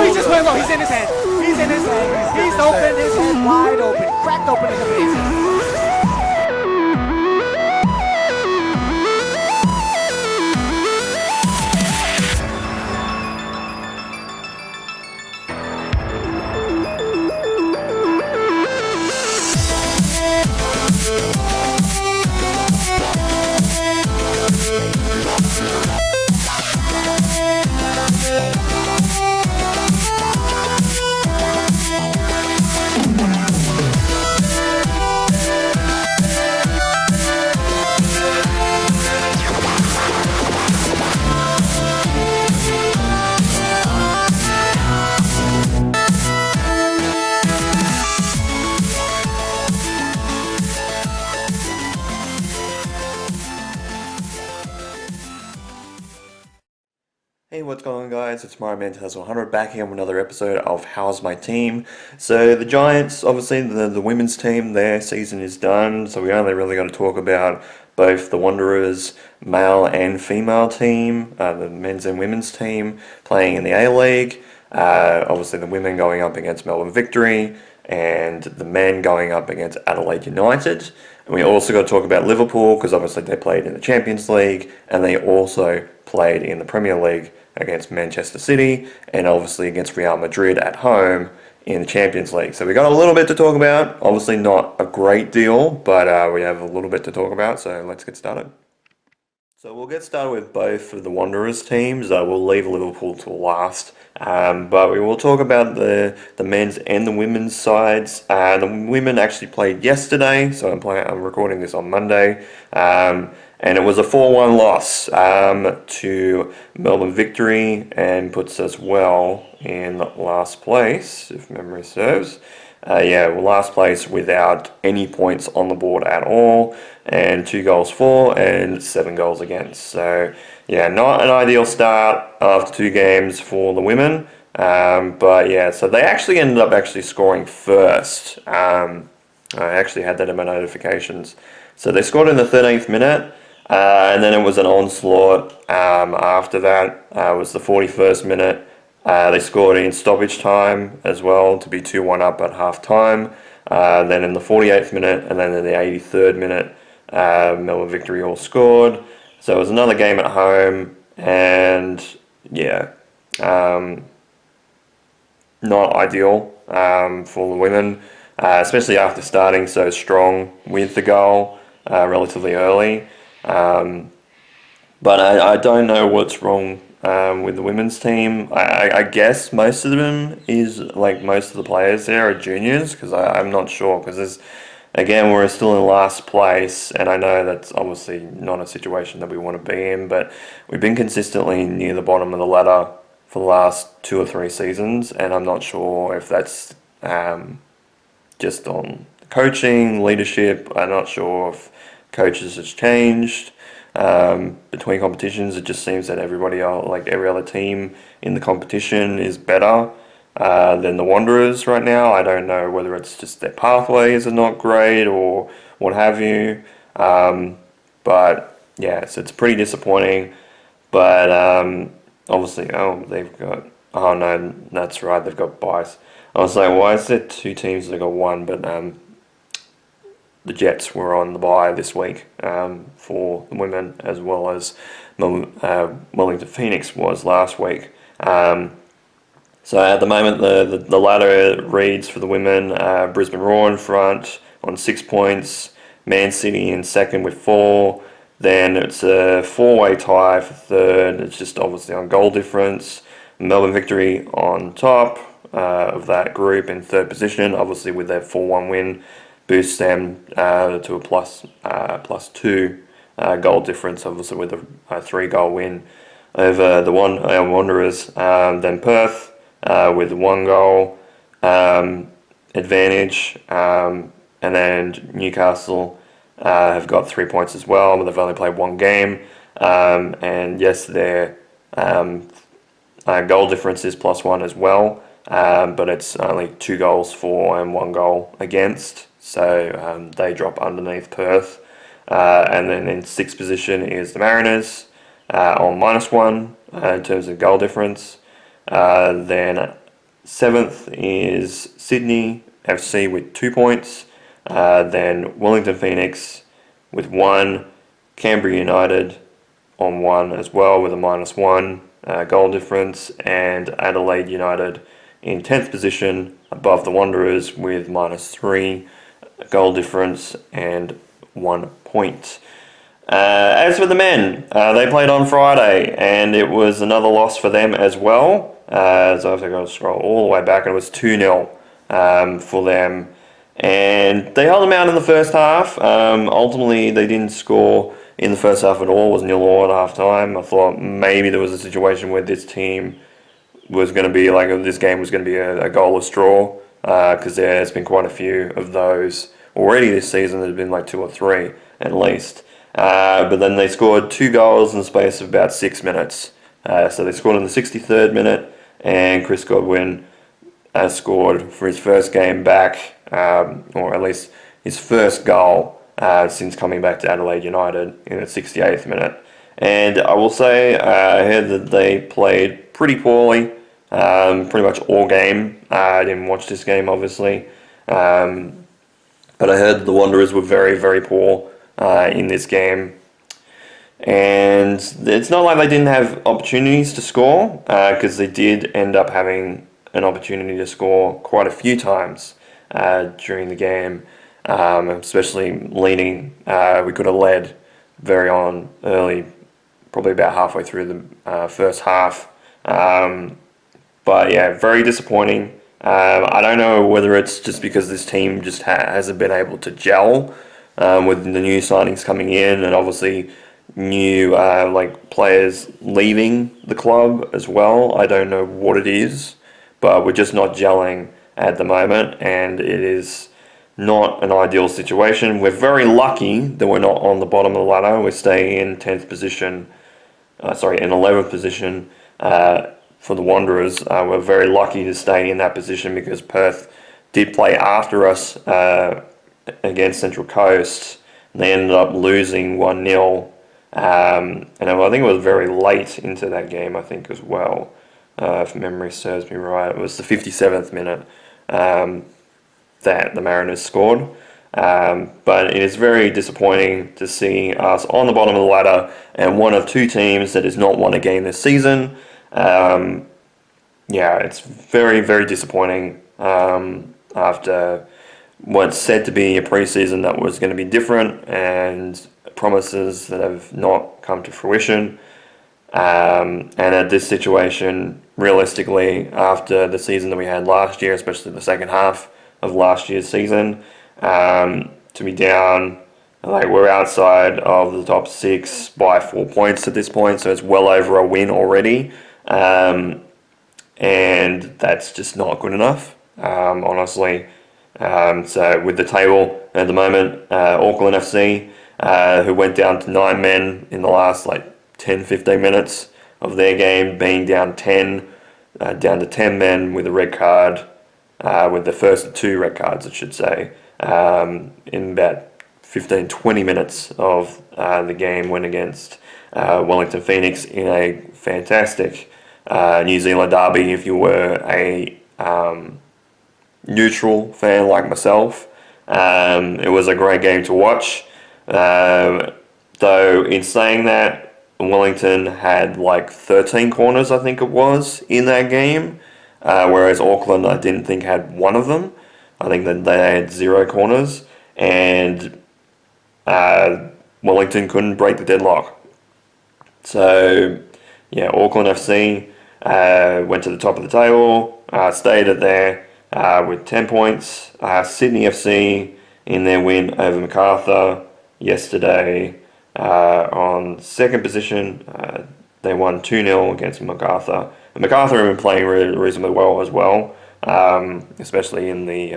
he just went low. He's in his head. He's in his head. He's open. His head wide open. Cracked open in the face. Hey, what's going on, guys? It's Mario Man 100 back here with another episode of How's My Team. So the Giants, obviously the women's team, their season is done, so we only really got to talk about both the Wanderers male and female team, the men's and women's team playing in the A-League. Obviously the women going up against Melbourne Victory and the men going up against Adelaide United. And we also got to talk about Liverpool because obviously they played in the Champions League and they also played in the Premier League against Manchester City and obviously against Real Madrid at home in the Champions League. So we got a little bit to talk about. Obviously not a great deal, but we have a little bit to talk about, so let's get started. So we'll get started with both of the Wanderers teams. We'll leave Liverpool till last, but we will talk about the men's and the women's sides. The women actually played yesterday, so I'm recording this on Monday, and it was a 4-1 loss to Melbourne Victory and puts us well in last place, if memory serves. Last place without any points on the board at all, and 2 goals for and 7 goals against. So, not an ideal start after 2 games for the women. So they actually ended up scoring first. I actually had that in my notifications. So they scored in the 13th minute, and then it was an onslaught after that. It was the 41st minute. They scored in stoppage time as well to be 2-1 up at half time. Then in the 48th minute and then in the 83rd minute, Melbourne Victory all scored. So it was another game at home, and not ideal for the women, especially after starting so strong with the goal relatively early. But I don't know what's wrong with the women's team. I guess most of them is, most of the players there are juniors, because I'm not sure, because we're still in last place, and I know that's obviously not a situation that we want to be in, but we've been consistently near the bottom of the ladder for the last 2 or 3 seasons, and I'm not sure if that's just on coaching, leadership. I'm not sure if coaches has changed. Between competitions, it just seems that everybody else, every other team in the competition, is better than the Wanderers right now. I don't know whether it's just their pathways are not great or what have you. So it's pretty disappointing. But obviously, that's right, they've got bias. I was like, why is there 2 teams that got 1? But the Jets were on the bye this week for the women, as well as Wellington Phoenix was last week. So at the moment, the ladder reads for the women: Brisbane Roar in front on 6 points, Man City in second with 4. Then it's a 4-way tie for third. It's just obviously on goal difference. Melbourne Victory on top of that group in third position, obviously with their 4-1 win. Boosts them to a plus 2 goal difference, obviously with a 3-goal win over the Wanderers. Then Perth with 1 goal advantage, and then Newcastle have got 3 points as well, but they've only played 1 game. And yes, their goal difference is +1 as well, but it's only 2 goals for and 1 goal against. So they drop underneath Perth. And then in 6th position is the Mariners on -1 in terms of goal difference. Then 7th is Sydney FC with 2 points. Then Wellington Phoenix with 1. Canberra United on 1 as well with a -1 goal difference. And Adelaide United in 10th position above the Wanderers with -3 goal difference and 1 point. As for the men, they played on Friday, and it was another loss for them as well. So I've got to scroll all the way back, and it was 2-0 for them. And they held them out in the first half. Ultimately, they didn't score in the first half at all. It was 0-0 at half time. I thought maybe there was a situation where this team was going to be like, this game was going to be a goalless draw, because there's been quite a few of those already this season. There's been like 2 or 3 at least. But then they scored 2 goals in the space of about 6 minutes. So they scored in the 63rd minute, and Chris Godwin scored for his first game back, or at least his first goal since coming back to Adelaide United in the 68th minute. And I will say, I heard that they played pretty poorly, pretty much all game. I didn't watch this game, obviously. But I heard the Wanderers were very, very poor in this game. And it's not like they didn't have opportunities to score, because they did end up having an opportunity to score quite a few times during the game, especially leading. We could have led very on early, probably about halfway through the first half. But yeah, very disappointing. I don't know whether it's just because this team just hasn't been able to gel with the new signings coming in, and obviously new players leaving the club as well. I don't know what it is, but we're just not gelling at the moment, and it is not an ideal situation. We're very lucky that we're not on the bottom of the ladder. We're staying in 10th position, in 11th position for the Wanderers. We're very lucky to stay in that position because Perth did play after us against Central Coast. They ended up losing 1-0. And I think it was very late into that game, I think, as well. If memory serves me right, it was the 57th minute that the Mariners scored. But it is very disappointing to see us on the bottom of the ladder and one of 2 teams that has not won a game this season. It's very, very disappointing after what's said to be a preseason that was going to be different and promises that have not come to fruition. And at this situation, realistically, after the season that we had last year, especially the second half of last year's season, to be down, we're outside of the top 6 by 4 points at this point, so it's well over a win already. And that's just not good enough, honestly. So with the table at the moment, Auckland FC, who went down to 9 men in the last 10-15 minutes of their game, being down 10, down to 10 men with a red card, with the first 2 red cards, I should say, in about 15-20 minutes of the game, went against Wellington Phoenix in a fantastic New Zealand derby. If you were a neutral fan like myself, it was a great game to watch. Though in saying that, Wellington had 13 corners, I think it was, in that game, whereas Auckland, I didn't think, had one of them. I think that they had 0 corners, and Wellington couldn't break the deadlock. So yeah, Auckland FC went to the top of the table, stayed at there with 10 points. Sydney FC in their win over MacArthur yesterday on second position. They won 2-0 against MacArthur. And MacArthur have been playing reasonably well as well, especially in the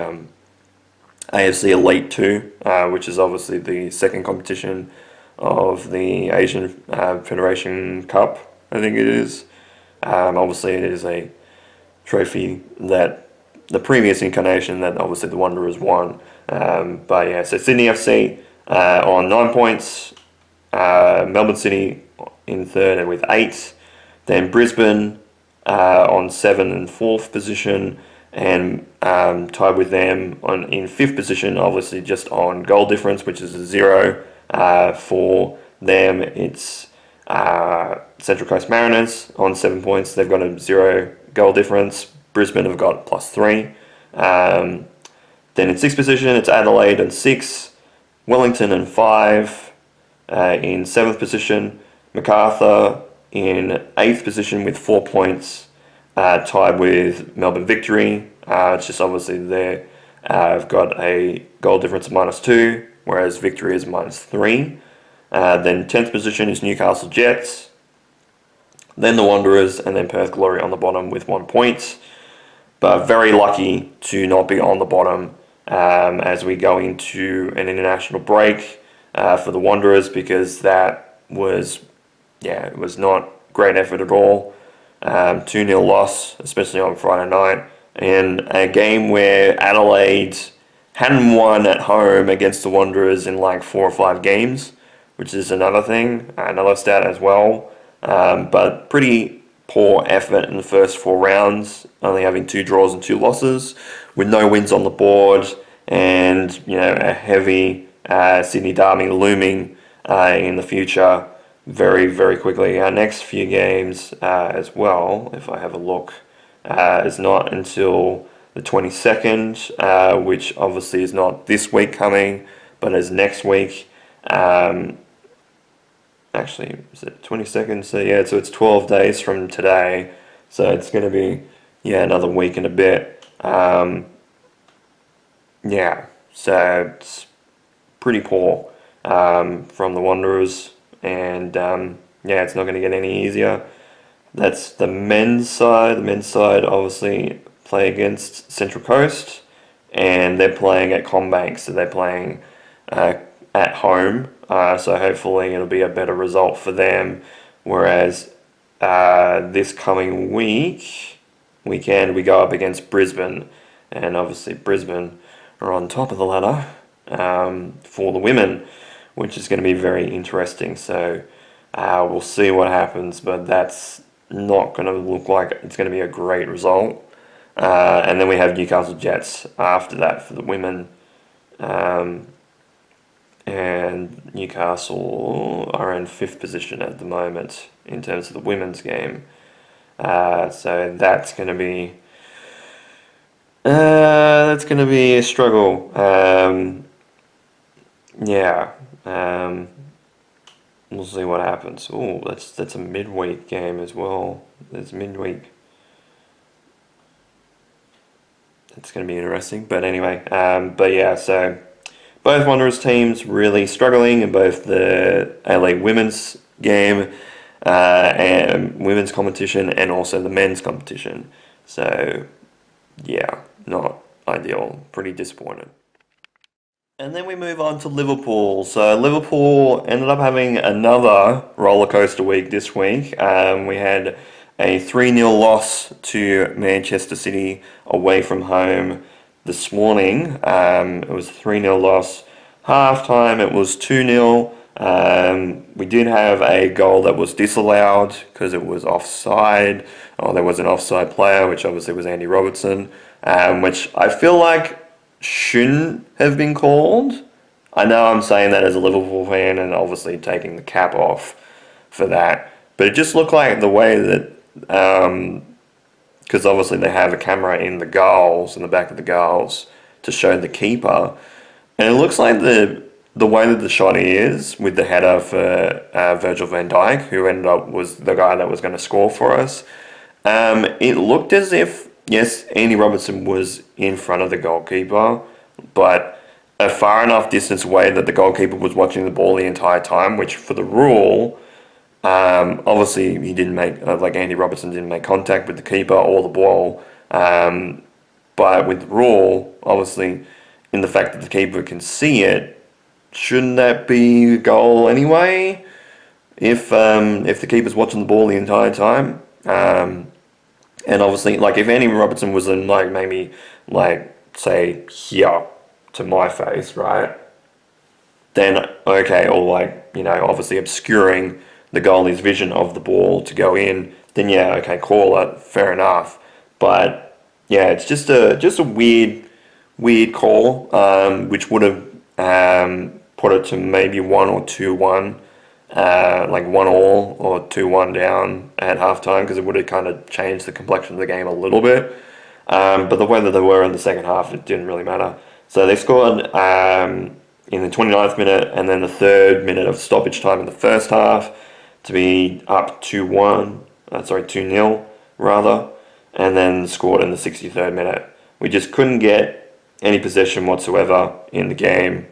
AFC Elite 2, which is obviously the second competition of the Asian Federation Cup, I think it is. Obviously, it is a trophy that the previous incarnation that obviously the Wanderers won. But yeah, so Sydney FC on 9 points, Melbourne City in third with 8, then Brisbane on 7th and 4th position, and tied with them in 5th position, obviously just on goal difference, which is a 0 for them. It's Central Coast Mariners on 7 points. They've got a 0 goal difference. Brisbane have got +3. Then in 6th position, it's Adelaide and 6, Wellington and 5. In 7th position, MacArthur in 8th position with 4 points, tied with Melbourne Victory. It's just obviously they've got a goal difference of -2, whereas Victory is -3. Then 10th position is Newcastle Jets, then the Wanderers, and then Perth Glory on the bottom with 1 point. But very lucky to not be on the bottom as we go into an international break for the Wanderers, because that was, it was not great effort at all. 2-0 loss, especially on Friday night, in a game where Adelaide hadn't won at home against the Wanderers in like 4 or 5 games, which is another thing, another stat as well. But pretty poor effort in the first 4 rounds, only having 2 draws and 2 losses, with no wins on the board, and a heavy Sydney derby looming in the future very, very quickly. Our next few games as well, if I have a look, is not until the 22nd, which obviously is not this week coming, but is next week. Actually, is it 22nd? So so it's 12 days from today. So it's going to be, another week and a bit. So it's pretty poor from the Wanderers. And it's not going to get any easier. That's the men's side. The men's side obviously play against Central Coast, and they're playing at CommBank, so they're playing at home. So hopefully it'll be a better result for them. Whereas this coming weekend, we go up against Brisbane, and obviously Brisbane are on top of the ladder for the women, which is going to be very interesting. So we'll see what happens, but that's not going to look like it's going to be a great result. And then we have Newcastle Jets after that for the women. And Newcastle are in 5th position at the moment in terms of the women's game. So that's going to be a struggle. We'll see what happens. Oh, that's a midweek game as well. There's midweek. That's going to be interesting. But anyway, so both Wanderers teams really struggling in both the A-League women's game and women's competition, and also the men's competition. So, not ideal. Pretty disappointed. And then we move on to Liverpool. So Liverpool ended up having another roller coaster week this week. We had a 3-0 loss to Manchester City away from home this morning. It was a 3-0 loss. Half-time it was 2-0. We did have a goal that was disallowed because it was offside. There was an offside player, which obviously was Andy Robertson, which I feel like shouldn't have been called. I know I'm saying that as a Liverpool fan and obviously taking the cap off for that, but it just looked like the way that, because obviously they have a camera in the goals, in the back of the goals, to show the keeper, and it looks like the way that the shot is with the header for Virgil van Dijk, who ended up was the guy that was going to score for us. It looked as if, yes, Andy Robertson was in front of the goalkeeper, but a far enough distance away that the goalkeeper was watching the ball the entire time, which for the rule, obviously he didn't make, Andy Robertson didn't make contact with the keeper or the ball, but with the rule, obviously, in the fact that the keeper can see it, shouldn't that be a goal anyway? If the keeper's watching the ball the entire time? And obviously, if Andy Robertson was in, maybe, say, here to my face, right? Then, okay, or, obviously obscuring the goalie's vision of the ball to go in, then yeah, okay, call it, fair enough. But yeah, it's just a weird call, which would have put it to maybe 1 or 2-1, like 1-1 or 2-1 down at halftime, because it would have kind of changed the complexion of the game a little bit. But the way that they were in the second half, it didn't really matter. So they scored in the 29th minute, and then the 3rd minute of stoppage time in the first half to be up 2-0 rather, and then scored in the 63rd minute. We just couldn't get any possession whatsoever in the game,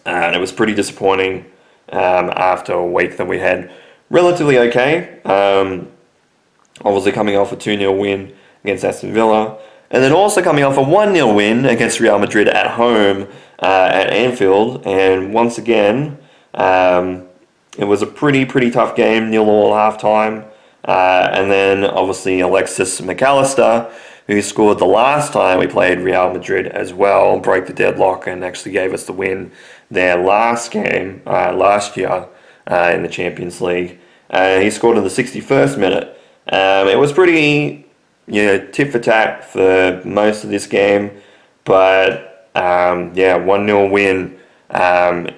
and it was pretty disappointing after a week that we had relatively okay. Obviously coming off a 2-0 win against Aston Villa, and then also coming off a 1-0 win against Real Madrid at home at Anfield, and once again, it was a pretty tough game, 0-0 half-time, and then obviously Alexis McAllister, who scored the last time we played Real Madrid as well, broke the deadlock and actually gave us the win their last game, last year in the Champions League. He scored in the 61st minute. It was pretty, tit for tat for most of this game, but 1-0 win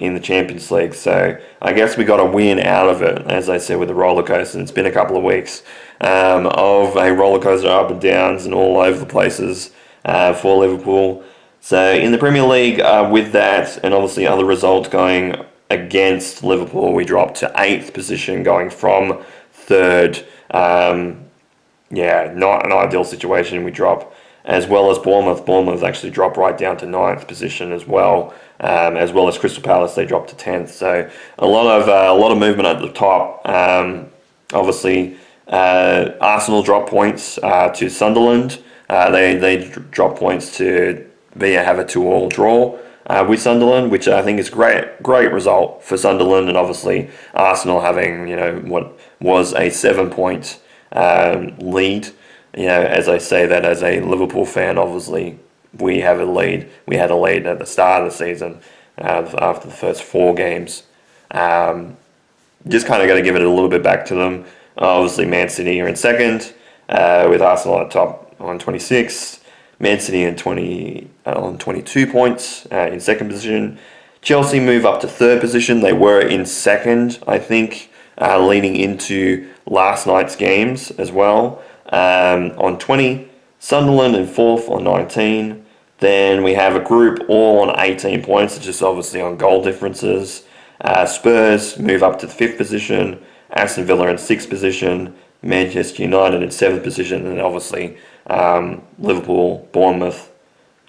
in the Champions League. So I guess we got a win out of it, as I said, with the roller coaster. It's been a couple of weeks of a roller coaster, up and downs and all over the places for Liverpool. So in the Premier League, with that and obviously other results going against Liverpool, we dropped to 8th position, going from 3rd. Not an ideal situation. We drop, as well as Bournemouth. Bournemouth actually dropped right down to 9th position as well as Crystal Palace. They dropped to 10th. So a lot of movement at the top. Obviously, Arsenal dropped points to Sunderland. They dropped points to have a 2-2 draw with Sunderland, which I think is great result for Sunderland, and obviously Arsenal having what was a 7-point lead. As I say that as a Liverpool fan, obviously we have a lead. We had a lead at the start of the season after the first 4 games. Just kind of got to give it a little bit back to them. Obviously, Man City are in second, with Arsenal at top on 26. Man City on 22 points in second position. Chelsea move up to third position. They were in second, I think, leading into last night's games as well. On 20, Sunderland in fourth on 19. Then we have a group all on 18 points, just obviously on goal differences. Spurs move up to the fifth position. Aston Villa in sixth position. Manchester United in seventh position. And obviously Liverpool, Bournemouth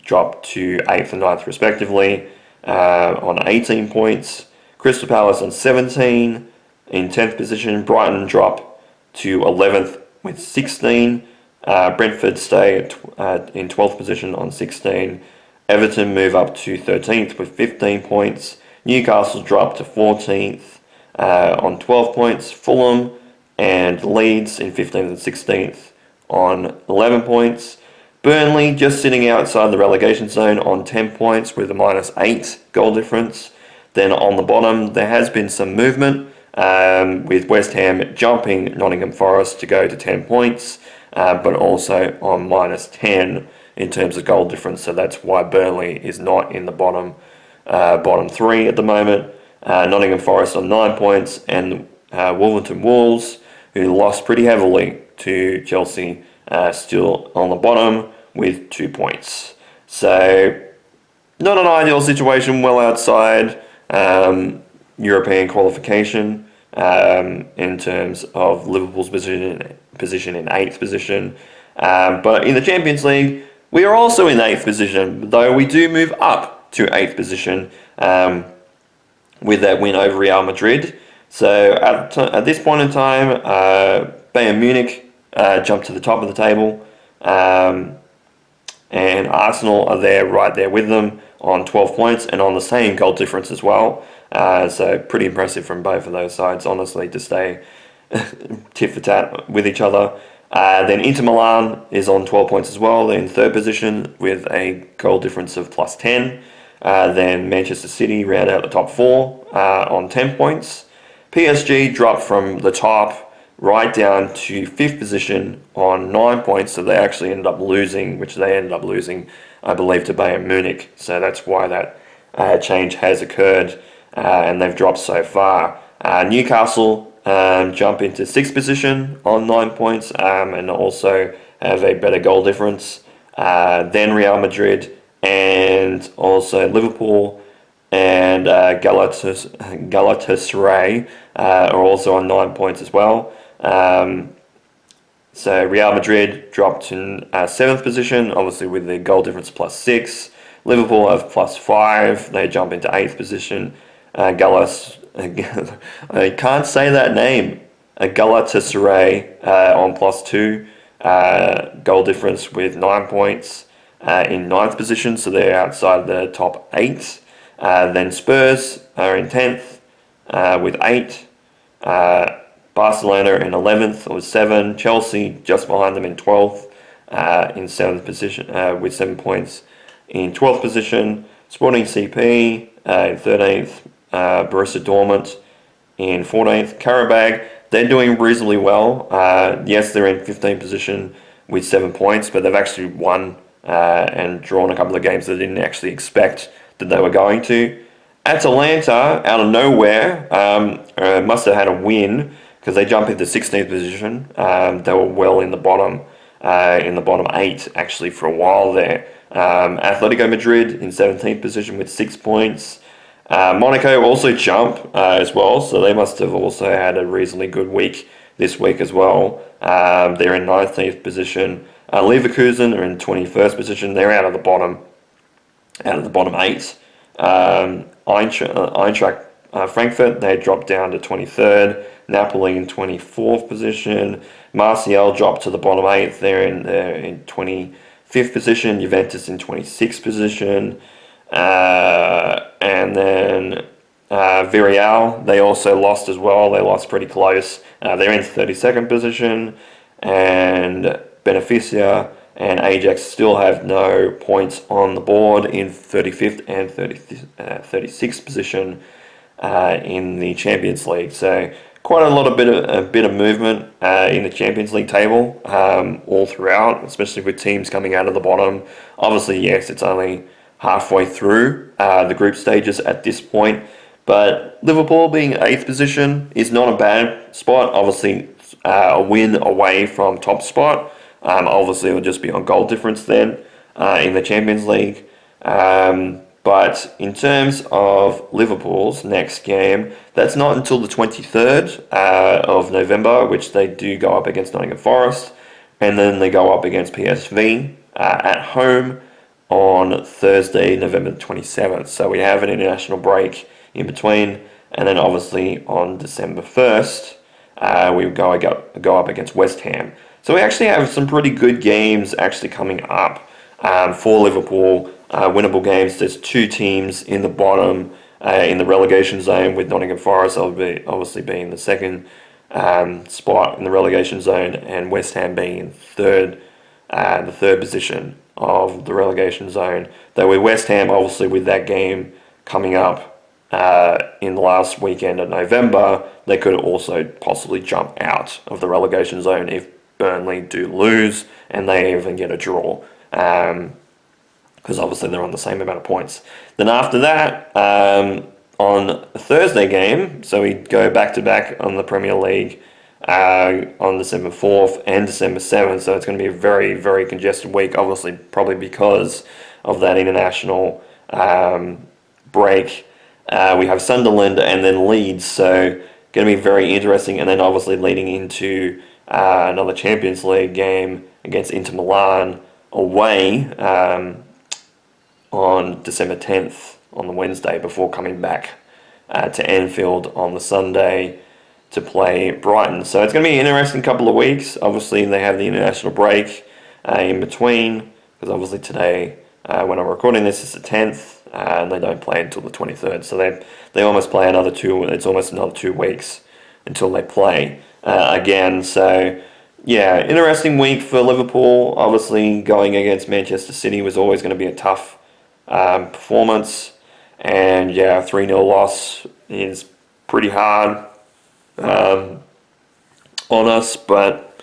dropped to 8th and 9th respectively on 18 points. Crystal Palace on 17 in 10th position. Brighton drop to 11th with 16. Brentford stay in 12th position on 16. Everton move up to 13th with 15 points. Newcastle drop to 14th on 12 points. Fulham and Leeds in 15th and 16th on 11 points. Burnley just sitting outside the relegation zone on 10 points with a -8 goal difference. Then on the bottom, there has been some movement with West Ham jumping Nottingham Forest to go to 10 points, but also on -10 in terms of goal difference. So that's why Burnley is not in the bottom three at the moment. Nottingham Forest on 9 points, and Wolverhampton Wolves, who lost pretty heavily to Chelsea, still on the bottom with 2 points. So not an ideal situation, well outside European qualification in terms of Liverpool's position in 8th position. But in the Champions League, we are also in 8th position, though we do move up to 8th position with that win over Real Madrid. So at this point in time, Bayern Munich jumped to the top of the table, and Arsenal are right there with them on 12 points and on the same goal difference as well. So pretty impressive from both of those sides, honestly, to stay tit for tat with each other. Then Inter Milan is on 12 points as well. They're in third position with a goal difference of +10. Then Manchester City round out the top 4 on 10 points. PSG dropped from the top right down to 5th position on 9 points. So they actually ended up losing, I believe, to Bayern Munich. So that's why that change has occurred, and they've dropped so far. Newcastle jump into 6th position on 9 points, and also have a better goal difference than Real Madrid, and also Liverpool and Galatasaray are also on 9 points as well. So Real Madrid dropped in 7th position, obviously with the goal difference +6. Liverpool have +5. They jump into 8th position. I can't say that name. Galatasaray on +2. Goal difference with 9 points in 9th position, so they're outside the top 8. Then Spurs are in 10th with 8. Barcelona in 11th with 7. Chelsea just behind them in 12th in 7th position with 7 points in 12th position. Sporting CP in 13th. Borussia Dortmund in 14th. Karabag, they're doing reasonably well. Yes, they're in 15th position with 7 points, but they've actually won and drawn a couple of games they didn't actually expect that they were going to. Atalanta, out of nowhere, must have had a win because they jump into 16th position. They were well in the bottom 8 actually for a while there. Atletico Madrid in 17th position with 6 points. Monaco also jump as well, so they must have also had a reasonably good week this week as well. They're in 19th position. Leverkusen are in 21st position. They're out of the bottom 8. Eintracht Frankfurt, they dropped down to 23rd. Napoli in 24th position. Marseille dropped to the bottom 8th. They're in 25th position. Juventus in 26th position. And then Villarreal, they also lost as well. They lost pretty close. They're in 32nd position. And Beneficia and Ajax still have no points on the board in 35th and 36th position in the Champions League. So quite a bit of movement in the Champions League table all throughout, especially with teams coming out of the bottom. Obviously, yes, it's only halfway through the group stages at this point, but Liverpool being 8th position is not a bad spot. Obviously, a win away from top spot. Obviously, it'll just be on goal difference then in the Champions League. But in terms of Liverpool's next game, that's not until the 23rd of November, which they do go up against Nottingham Forest. And then they go up against PSV at home on Thursday, November the 27th. So we have an international break in between. And then obviously on December 1st, we go up against West Ham. So we actually have some pretty good games actually coming up for Liverpool. Winnable games. There's 2 teams in the bottom in the relegation zone, with Nottingham Forest obviously being the second spot in the relegation zone, and West Ham being in the third position of the relegation zone. Though with West Ham, obviously with that game coming up in the last weekend of November, they could also possibly jump out of the relegation zone if Burnley do lose and they even get a draw. Because obviously they're on the same amount of points. Then after that, on a Thursday game, so we go back-to-back on the Premier League on December 4th and December 7th, so it's going to be a very, very congested week, obviously probably because of that international break. We have Sunderland and then Leeds, so going to be very interesting, and then obviously leading into another Champions League game against Inter Milan away on December 10th on the Wednesday, before coming back to Anfield on the Sunday to play Brighton. So it's going to be an interesting couple of weeks. Obviously, they have the international break in between, because obviously today, when I'm recording this, it's the 10th, and they don't play until the 23rd. So they almost play it's almost another 2 weeks until they play again. So yeah, interesting week for Liverpool. Obviously, going against Manchester City was always going to be a tough performance, and yeah, 3-0 loss is pretty hard. on us, but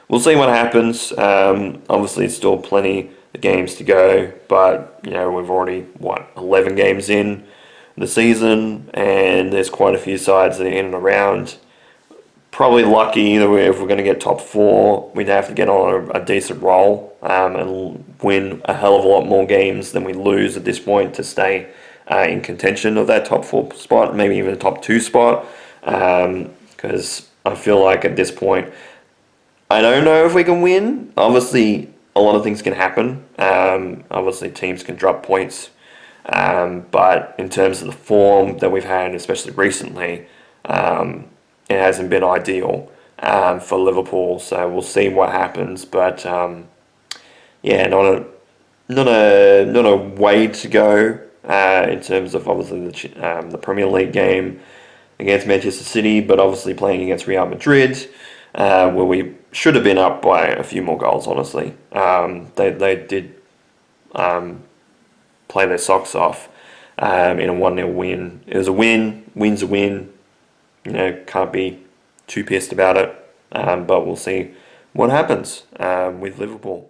we'll see what happens. Obviously, it's still plenty of games to go, but we've already 11 games in the season, and there's quite a few sides that are in and around. Probably lucky that if we're going to get top four, we'd have to get on a decent roll and win a hell of a lot more games than we lose at this point to stay in contention of that top four spot, maybe even a top two spot. Because I feel like at this point, I don't know if we can win. Obviously, a lot of things can happen. Obviously, teams can drop points. But in terms of the form that we've had, especially recently, it hasn't been ideal for Liverpool. So we'll see what happens. But yeah, not a way to go in terms of obviously the Premier League game against Manchester City, but obviously playing against Real Madrid, where we should have been up by a few more goals. Honestly, they did play their socks off in a 1-0 win. It was a win. Win's a win. Can't be too pissed about it. But we'll see what happens with Liverpool.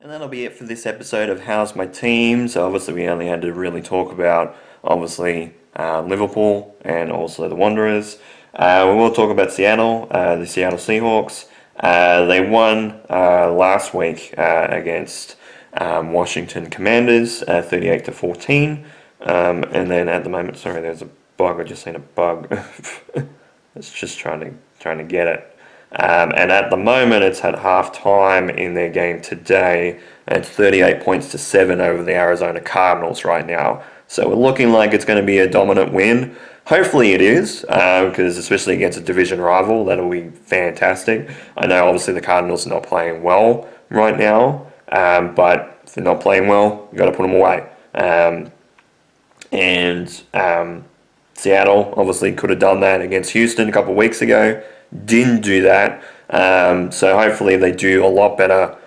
And that'll be it for this episode of How's My Team. So obviously we only had to really talk about obviously Liverpool and also the Wanderers. We will talk about Seattle, the Seattle Seahawks. They won last week against Washington Commanders, 38-14. And then at the moment, sorry, there's a bug. I just seen a bug. It's just trying to get it. And at the moment, it's at half time in their game today. And it's 38 points to 7 over the Arizona Cardinals right now. So we're looking like it's going to be a dominant win. Hopefully it is, because especially against a division rival, that'll be fantastic. I know obviously the Cardinals are not playing well right now, but if they're not playing well, you've got to put them away. Seattle obviously could have done that against Houston a couple of weeks ago. Didn't do that. So hopefully they do a lot better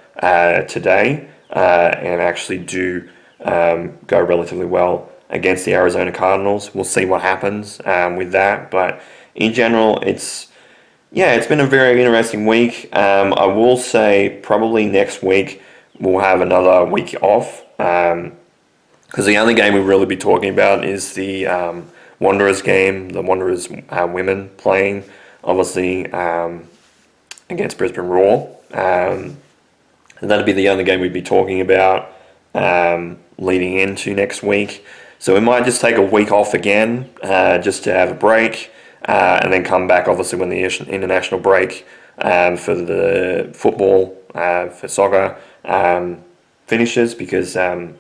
today and actually do go relatively well against the Arizona Cardinals. We'll see what happens with that. But in general, it's been a very interesting week. I will say probably next week we'll have another week off because the only game we'll really be talking about is the Wanderers game, the Wanderers women playing, obviously, against Brisbane Roar. And that'll be the only game we'd be talking about leading into next week. So we might just take a week off again, just to have a break, and then come back, obviously, when the international break for the football, for soccer, finishes, because I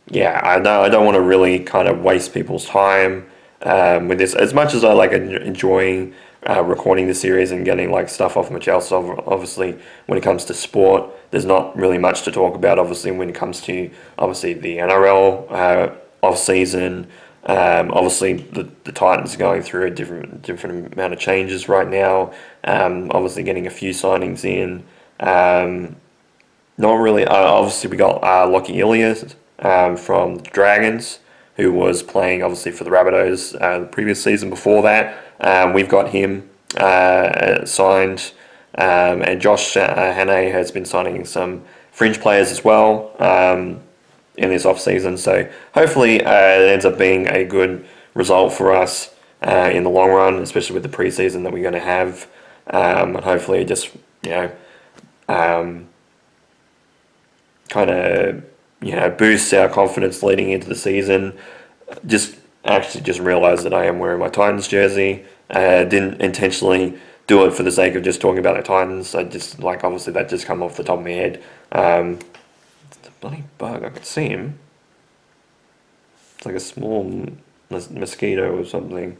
don't want to really kind of waste people's time with this. As much as I like enjoying recording the series and getting like stuff off my chest, obviously when it comes to sport, there's not really much to talk about. Obviously when it comes to obviously the NRL off season, obviously the Titans are going through a different amount of changes right now. Obviously getting a few signings in. Not really. Obviously we got Lockie Ilias from the Dragons, who was playing obviously for the Rabbitohs the previous season before that. We've got him signed, and Josh Hannay has been signing some fringe players as well in this off season. So hopefully it ends up being a good result for us in the long run, especially with the preseason that we're going to have, and hopefully it just kind of boosts our confidence leading into the season. Just realised that I am wearing my Titans jersey. Didn't intentionally do it for the sake of just talking about the Titans. I just obviously that just come off the top of my head. It's a bloody bug. I could see him. It's like a small mosquito or something.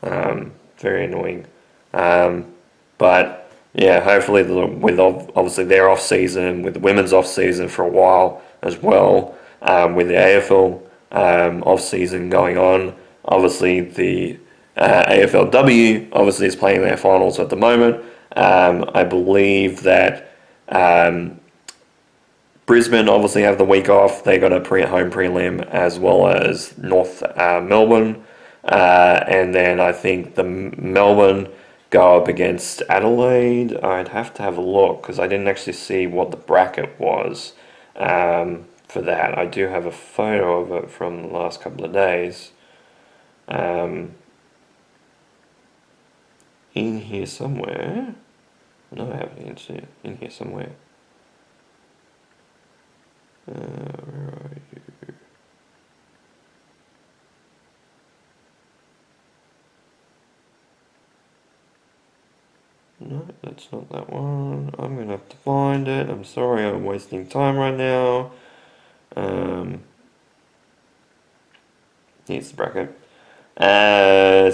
Very annoying. But yeah, hopefully with obviously their off season, with the women's off season for a while as well, with the AFL off season going on, obviously the AFLW obviously is playing their finals at the moment. I believe that Brisbane obviously have the week off. They got a home prelim as well as North Melbourne, and then I think the Melbourne go up against Adelaide. I'd have to have a look because I didn't actually see what the bracket was for that. I do have a photo of it from the last couple of days. In here somewhere. No, I haven't seen it. In here somewhere. Where are you? No, that's not that one. I'm gonna have to find it. I'm sorry, I'm wasting time right now. Here's the bracket.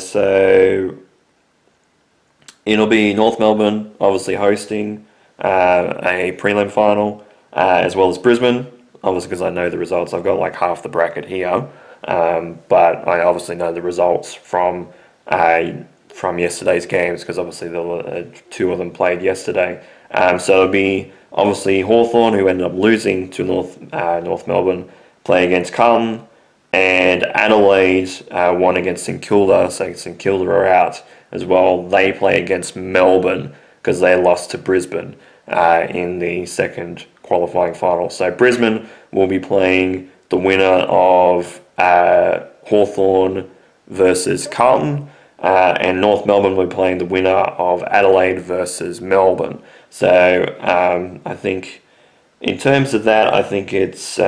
So it'll be North Melbourne, obviously hosting a prelim final, as well as Brisbane. Obviously, because I know the results, I've got like half the bracket here, but I obviously know the results from yesterday's games because obviously there were two of them played yesterday. So it'll be obviously Hawthorn, who ended up losing to North Melbourne, play against Carlton, and Adelaide won against St Kilda, so St Kilda are out as well. They play against Melbourne because they lost to Brisbane in the second qualifying final. So Brisbane will be playing the winner of Hawthorn versus Carlton, and North Melbourne will be playing the winner of Adelaide versus Melbourne. So I think in terms of that, I think it's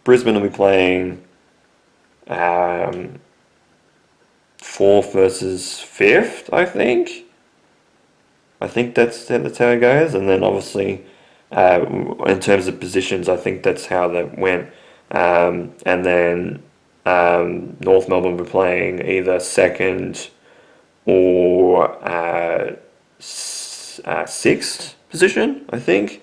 Brisbane will be playing fourth versus fifth, I think. I think that's how it goes. And then obviously, in terms of positions, I think that's how that went. And then North Melbourne will be playing either second or sixth position, I think.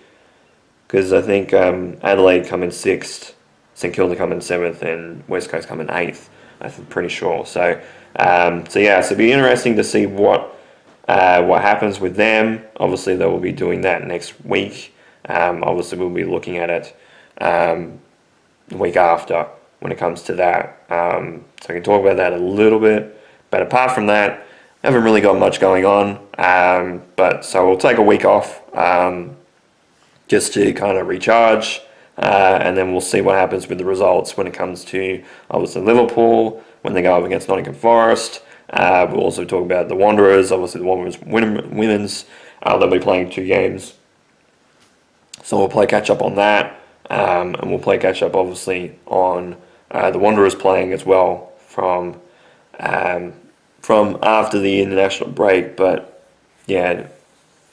Because I think Adelaide come in sixth, St Kilda come in seventh, and West Coast come in eighth. I'm pretty sure. So it'll be interesting to see what happens with them. Obviously, they will be doing that next week. Obviously, we'll be looking at it the week after when it comes to that. So I can talk about that a little bit. But apart from that, I haven't really got much going on. So we'll take a week off just to kind of recharge. And then we'll see what happens with the results when it comes to obviously Liverpool, when they go up against Nottingham Forest. We'll also talk about the Wanderers, obviously the Wanderers women's. They'll be playing 2 games. So we'll play catch up on that. And we'll play catch up obviously on the Wanderers playing as well from after the international break. But yeah,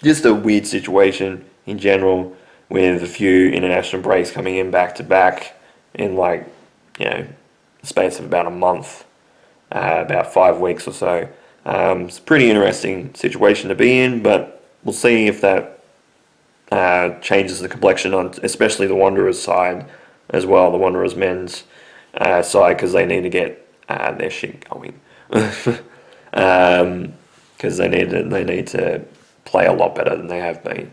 just a weird situation in general, with a few international breaks coming in back to back in the space of about a month, about 5 weeks or so. It's a pretty interesting situation to be in, but we'll see if that changes the complexion on especially the Wanderers side as well, the Wanderers men's side, because they need to get their shit going. Because they need to play a lot better than they have been.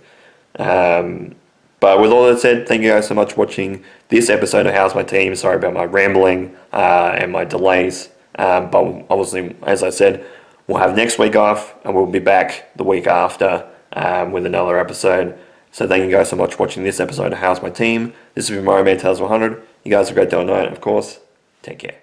But with all that said, thank you guys so much for watching this episode of How's My Team. Sorry about my rambling and my delays. But obviously, as I said, we'll have next week off and we'll be back the week after with another episode. So thank you guys so much for watching this episode of How's My Team. This has been Mario Man Tales 100. You guys have a great day or night, of course. Take care.